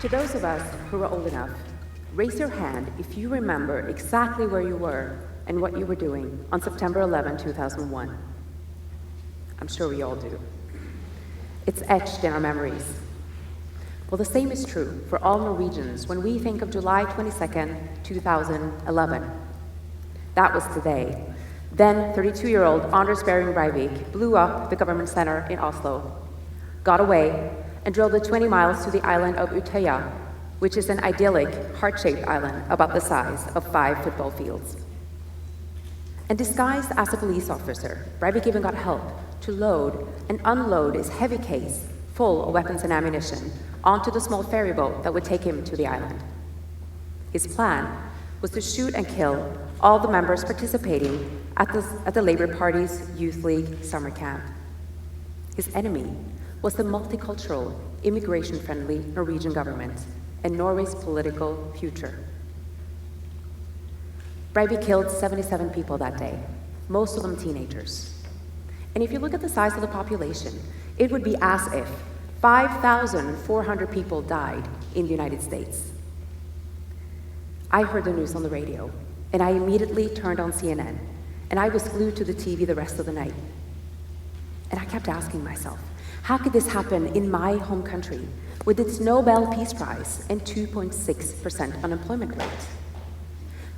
To those of us who are old enough, raise your hand if you remember exactly where you were and what you were doing on September 11, 2001. I'm sure we all do. It's etched in our memories. Well, the same is true for all Norwegians when we think of July 22nd, 2011. That was today. Then 32-year-old Anders Behring Breivik blew up the government center in Oslo, got away, and drove the 20 miles to the island of Utøya, which is an idyllic, heart-shaped island about the size of 5 football fields. And disguised as a police officer, Breivik even got help to load and unload his heavy case full of weapons and ammunition onto the small ferry boat that would take him to the island. His plan was to shoot and kill all the members participating at the Labour Party's Youth League summer camp. His enemy was the multicultural, immigration-friendly Norwegian government and Norway's political future. Breivik killed 77 people that day, most of them teenagers. And if you look at the size of the population, it would be as if 5,400 people died in the United States. I heard the news on the radio, and I immediately turned on CNN, and I was glued to the TV the rest of the night. And I kept asking myself, how could this happen in my home country with its Nobel Peace Prize and 2.6% unemployment rate?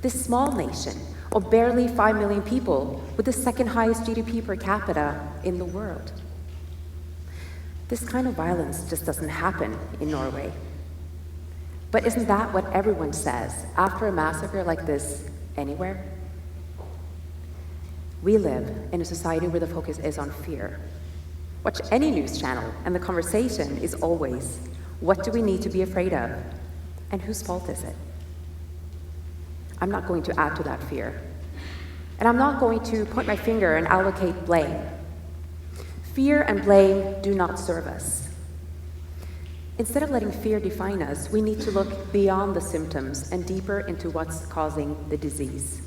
This small nation of barely 5 million people with the second highest GDP per capita in the world. This kind of violence just doesn't happen in Norway. But isn't that what everyone says after a massacre like this anywhere? We live in a society where the focus is on fear. Watch any news channel, and the conversation is always, what do we need to be afraid of? And whose fault is it? I'm not going to add to that fear. And I'm not going to point my finger and allocate blame. Fear and blame do not serve us. Instead of letting fear define us, we need to look beyond the symptoms and deeper into what's causing the disease.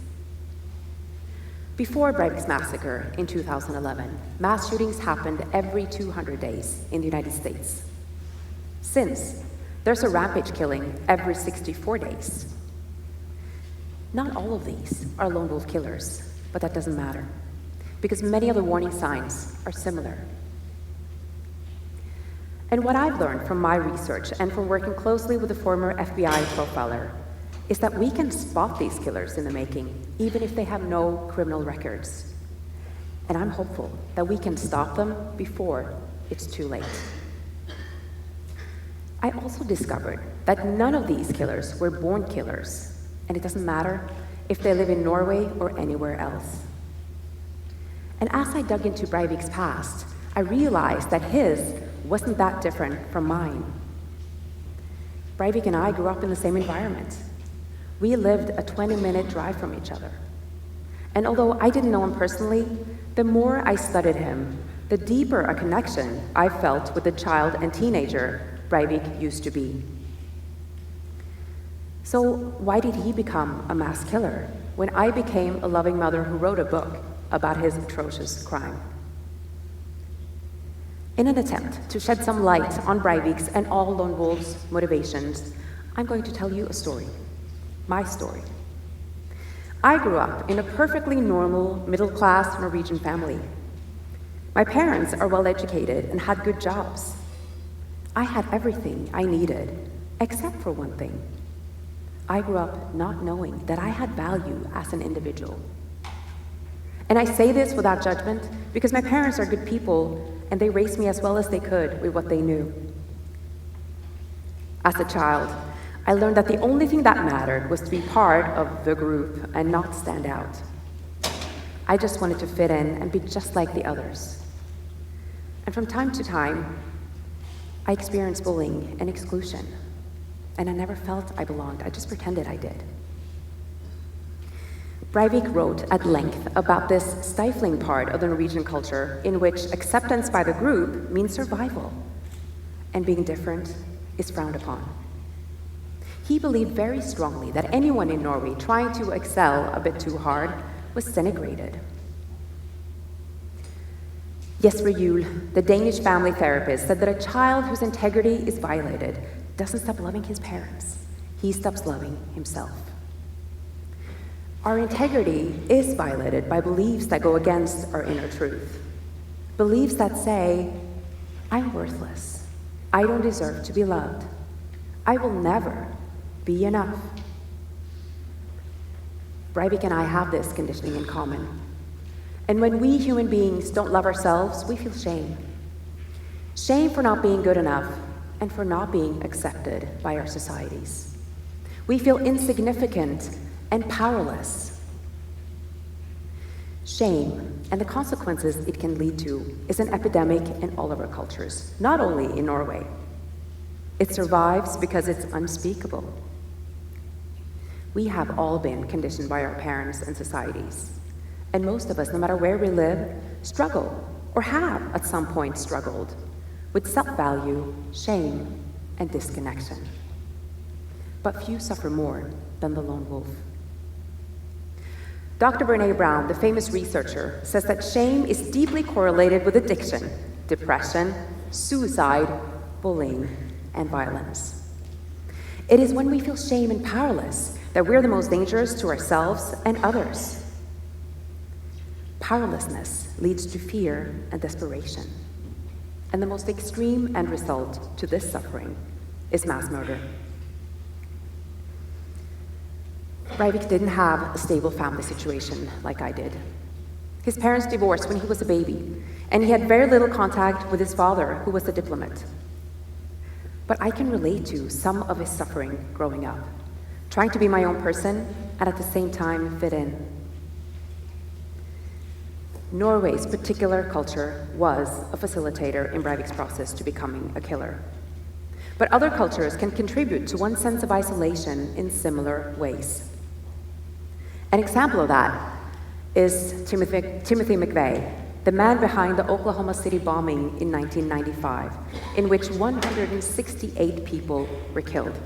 Before Breivik's massacre in 2011, mass shootings happened every 200 days in the United States. Since, there's a rampage killing every 64 days. Not all of these are lone wolf killers, but that doesn't matter, because many of the warning signs are similar. And what I've learned from my research and from working closely with a former FBI profiler is that we can spot these killers in the making, even if they have no criminal records. And I'm hopeful that we can stop them before it's too late. I also discovered that none of these killers were born killers, and it doesn't matter if they live in Norway or anywhere else. And as I dug into Breivik's past, I realized that his wasn't that different from mine. Breivik and I grew up in the same environment. We lived a 20-minute drive from each other. And although I didn't know him personally, the more I studied him, the deeper a connection I felt with the child and teenager Breivik used to be. So why did he become a mass killer when I became a loving mother who wrote a book about his atrocious crime? In an attempt to shed some light on Breivik's and all lone wolves' motivations, I'm going to tell you a story, my story. I grew up in a perfectly normal, middle-class Norwegian family. My parents are well-educated and had good jobs. I had everything I needed, except for one thing. I grew up not knowing that I had value as an individual. And I say this without judgment because my parents are good people and they raised me as well as they could with what they knew. As a child, I learned that the only thing that mattered was to be part of the group and not stand out. I just wanted to fit in and be just like the others. And from time to time, I experienced bullying and exclusion. And I never felt I belonged, I just pretended I did. Breivik wrote at length about this stifling part of the Norwegian culture in which acceptance by the group means survival, and being different is frowned upon. He believed very strongly that anyone in Norway trying to excel a bit too hard was denigrated. Jesper Juul, the Danish family therapist, said that a child whose integrity is violated doesn't stop loving his parents. He stops loving himself. Our integrity is violated by beliefs that go against our inner truth. Beliefs that say, I'm worthless. I don't deserve to be loved. I will never be enough. Breivik and I have this conditioning in common. And when we human beings don't love ourselves, we feel shame. Shame for not being good enough and for not being accepted by our societies. We feel insignificant and powerless. Shame and the consequences it can lead to is an epidemic in all of our cultures, not only in Norway. It survives because it's unspeakable. We have all been conditioned by our parents and societies. And most of us, no matter where we live, struggle, or have at some point struggled, with self-value, shame, and disconnection. But few suffer more than the lone wolf. Dr. Brené Brown, the famous researcher, says that shame is deeply correlated with addiction, depression, suicide, bullying, and violence. It is when we feel shame and powerless that we're the most dangerous to ourselves and others. Powerlessness leads to fear and desperation. And the most extreme end result to this suffering is mass murder. Breivik didn't have a stable family situation like I did. His parents divorced when he was a baby, and he had very little contact with his father, who was a diplomat. But I can relate to some of his suffering growing up, trying to be my own person and at the same time fit in. Norway's particular culture was a facilitator in Breivik's process to becoming a killer. But other cultures can contribute to one's sense of isolation in similar ways. An example of that is Timothy McVeigh, the man behind the Oklahoma City bombing in 1995, in which 168 people were killed.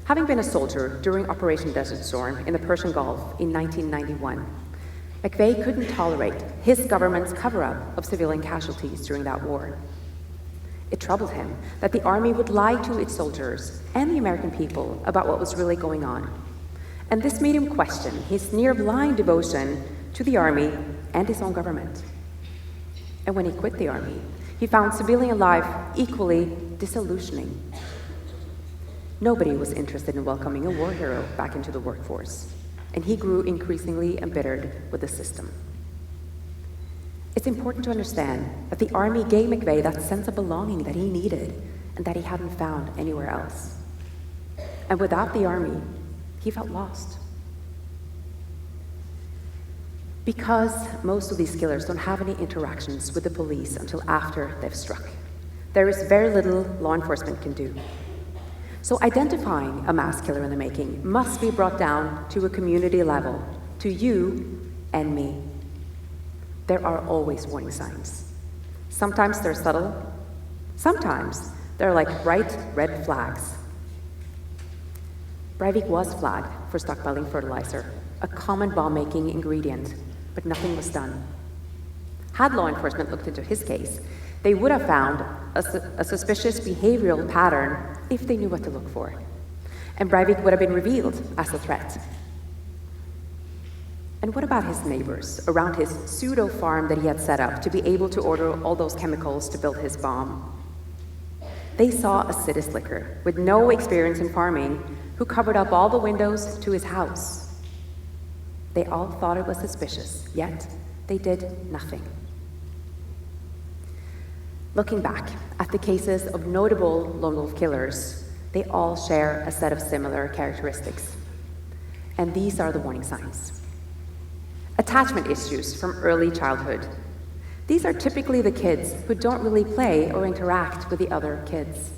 Having been a soldier during Operation Desert Storm in the Persian Gulf in 1991, McVeigh couldn't tolerate his government's cover-up of civilian casualties during that war. It troubled him that the army would lie to its soldiers and the American people about what was really going on. And this made him question his near-blind devotion to the army and his own government. And when he quit the army, he found civilian life equally disillusioning. Nobody was interested in welcoming a war hero back into the workforce, and he grew increasingly embittered with the system. It's important to understand that the army gave McVeigh that sense of belonging that he needed and that he hadn't found anywhere else. And without the army, he felt lost. Because most of these killers don't have any interactions with the police until after they've struck, there is very little law enforcement can do. So identifying a mass killer in the making must be brought down to a community level, to you and me. There are always warning signs. Sometimes they're subtle. Sometimes they're like bright red flags. Breivik was flagged for stockpiling fertilizer, a common bomb-making ingredient, but nothing was done. Had law enforcement looked into his case, they would have found a suspicious behavioral pattern if they knew what to look for. And Breivik would have been revealed as a threat. And what about his neighbors around his pseudo-farm that he had set up to be able to order all those chemicals to build his bomb? They saw a city slicker with no experience in farming who covered up all the windows to his house. They all thought it was suspicious, yet they did nothing. Looking back at the cases of notable lone wolf killers, they all share a set of similar characteristics. And these are the warning signs. Attachment issues from early childhood. These are typically the kids who don't really play or interact with the other kids.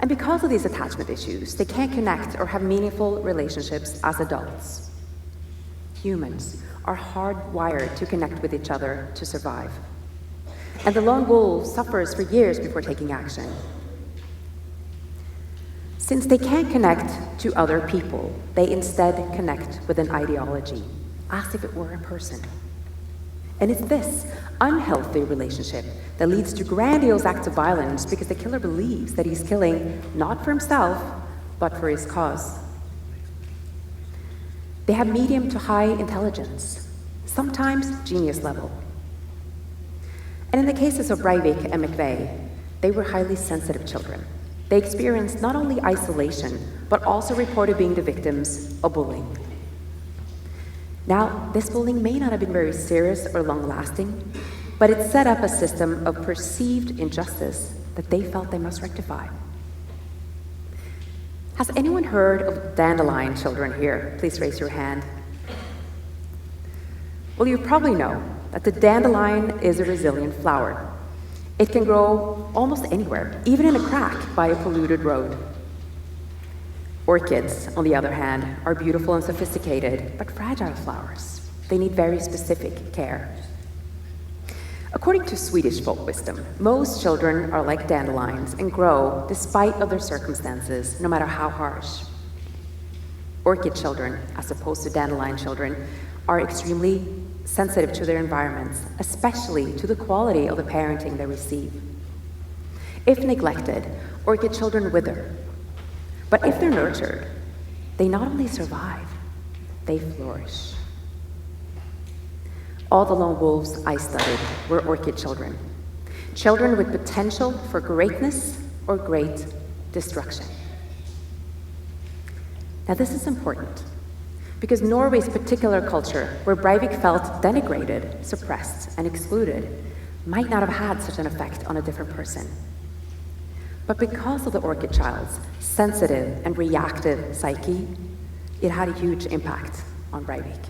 And because of these attachment issues, they can't connect or have meaningful relationships as adults. Humans are hardwired to connect with each other to survive. And the lone wolf suffers for years before taking action. Since they can't connect to other people, they instead connect with an ideology, as if it were a person. And it's this unhealthy relationship that leads to grandiose acts of violence because the killer believes that he's killing not for himself, but for his cause. They have medium to high intelligence, sometimes genius level. And in the cases of Breivik and McVeigh, they were highly sensitive children. They experienced not only isolation, but also reported being the victims of bullying. Now, this bullying may not have been very serious or long-lasting, but it set up a system of perceived injustice that they felt they must rectify. Has anyone heard of dandelion children here? Please raise your hand. Well, you probably know that the dandelion is a resilient flower. It can grow almost anywhere, even in a crack by a polluted road. Orchids, on the other hand, are beautiful and sophisticated, but fragile flowers. They need very specific care. According to Swedish folk wisdom, most children are like dandelions and grow despite of their circumstances, no matter how harsh. Orchid children, as opposed to dandelion children, are extremely sensitive to their environments, especially to the quality of the parenting they receive. If neglected, orchid children wither. But if they're nurtured, they not only survive, they flourish. All the lone wolves I studied were orchid children, children with potential for greatness or great destruction. Now this is important, because Norway's particular culture, where Breivik felt denigrated, suppressed, and excluded, might not have had such an effect on a different person. But because of the orchid child's sensitive and reactive psyche, it had a huge impact on Breivik.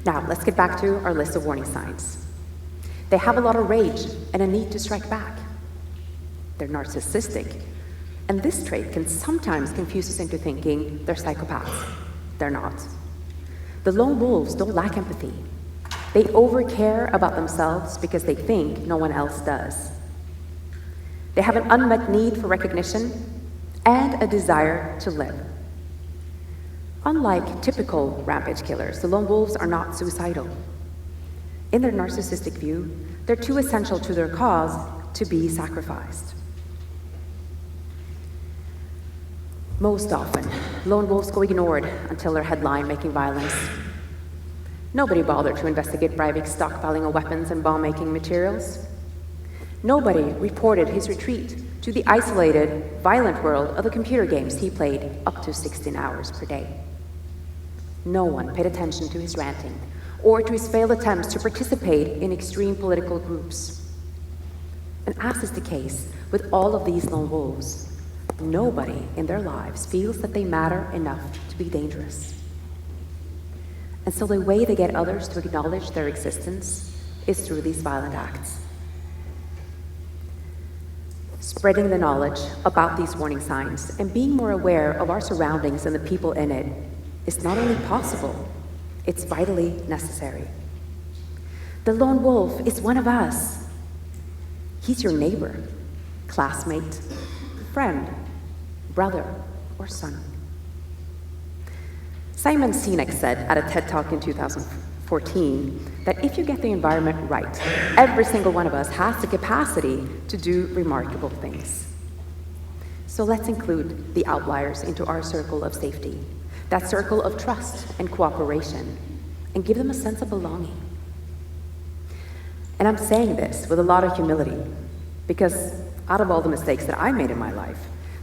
Now, let's get back to our list of warning signs. They have a lot of rage and a need to strike back. They're narcissistic, and this trait can sometimes confuse us into thinking they're psychopaths. They're not. The lone wolves don't lack empathy. They overcare about themselves because they think no one else does. They have an unmet need for recognition and a desire to live. Unlike typical rampage killers, the lone wolves are not suicidal. In their narcissistic view, they're too essential to their cause to be sacrificed. Most often, lone wolves go ignored until their headline making violence. Nobody bothered to investigate Breivik's stockpiling of weapons and bomb-making materials. Nobody reported his retreat to the isolated, violent world of the computer games he played up to 16 hours per day. No one paid attention to his ranting or to his failed attempts to participate in extreme political groups. And as is the case with all of these lone wolves, nobody in their lives feels that they matter enough to be dangerous. And so the way they get others to acknowledge their existence is through these violent acts. Spreading the knowledge about these warning signs and being more aware of our surroundings and the people in it is not only possible, it's vitally necessary. The lone wolf is one of us. He's your neighbor, classmate, friend, brother, or son. Simon Sinek said at a TED Talk in 2014 that if you get the environment right, every single one of us has the capacity to do remarkable things. So let's include the outliers into our circle of safety, that circle of trust and cooperation, and give them a sense of belonging. And I'm saying this with a lot of humility, because out of all the mistakes that I made in my life,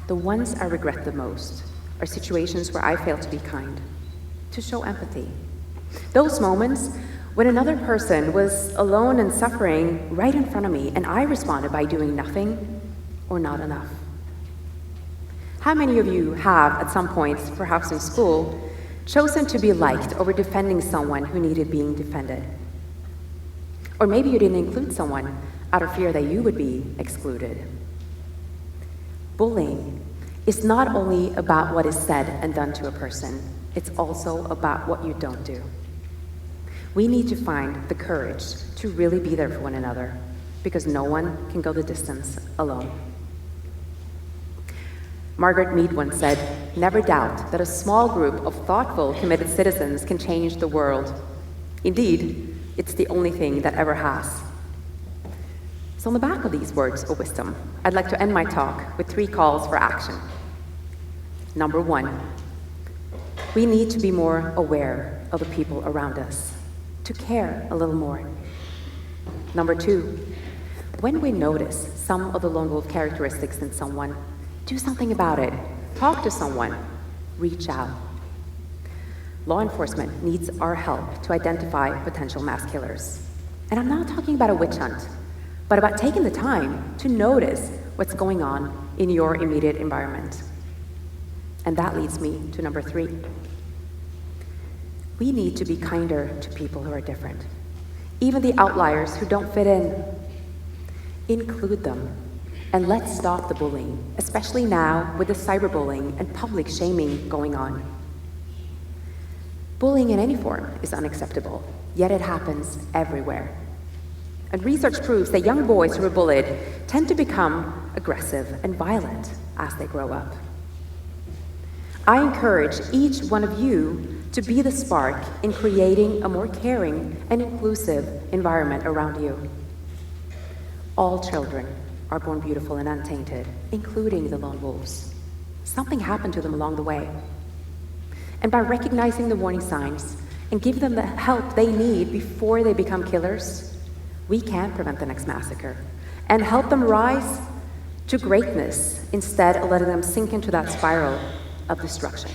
the ones I regret the most are situations where I failed to be kind, to show empathy. Those moments when another person was alone and suffering right in front of me, and I responded by doing nothing or not enough. How many of you have, at some point, perhaps in school, chosen to be liked over defending someone who needed being defended? Or maybe you didn't include someone out of fear that you would be excluded. Bullying is not only about what is said and done to a person, it's also about what you don't do. We need to find the courage to really be there for one another, because no one can go the distance alone. Margaret Mead once said, "Never doubt that a small group of thoughtful, committed citizens can change the world. Indeed, It's the only thing that ever has. So on the back of these words of wisdom, I'd like to end my talk with 3 calls for action. Number 1, we need to be more aware of the people around us, to care a little more. Number 2, when we notice some of the lone wolf characteristics in someone, do something about it. Talk to someone. Reach out. Law enforcement needs our help to identify potential mass killers. And I'm not talking about a witch hunt, but about taking the time to notice what's going on in your immediate environment. And that leads me to number 3. We need to be kinder to people who are different, even the outliers who don't fit in. Include them, and let's stop the bullying, especially now with the cyberbullying and public shaming going on. Bullying in any form is unacceptable, yet it happens everywhere. And research proves that young boys who are bullied tend to become aggressive and violent as they grow up. I encourage each one of you to be the spark in creating a more caring and inclusive environment around you. All children are born beautiful and untainted, including the lone wolves. Something happened to them along the way. And by recognizing the warning signs and giving them the help they need before they become killers, we can prevent the next massacre and help them rise to greatness instead of letting them sink into that spiral of destruction.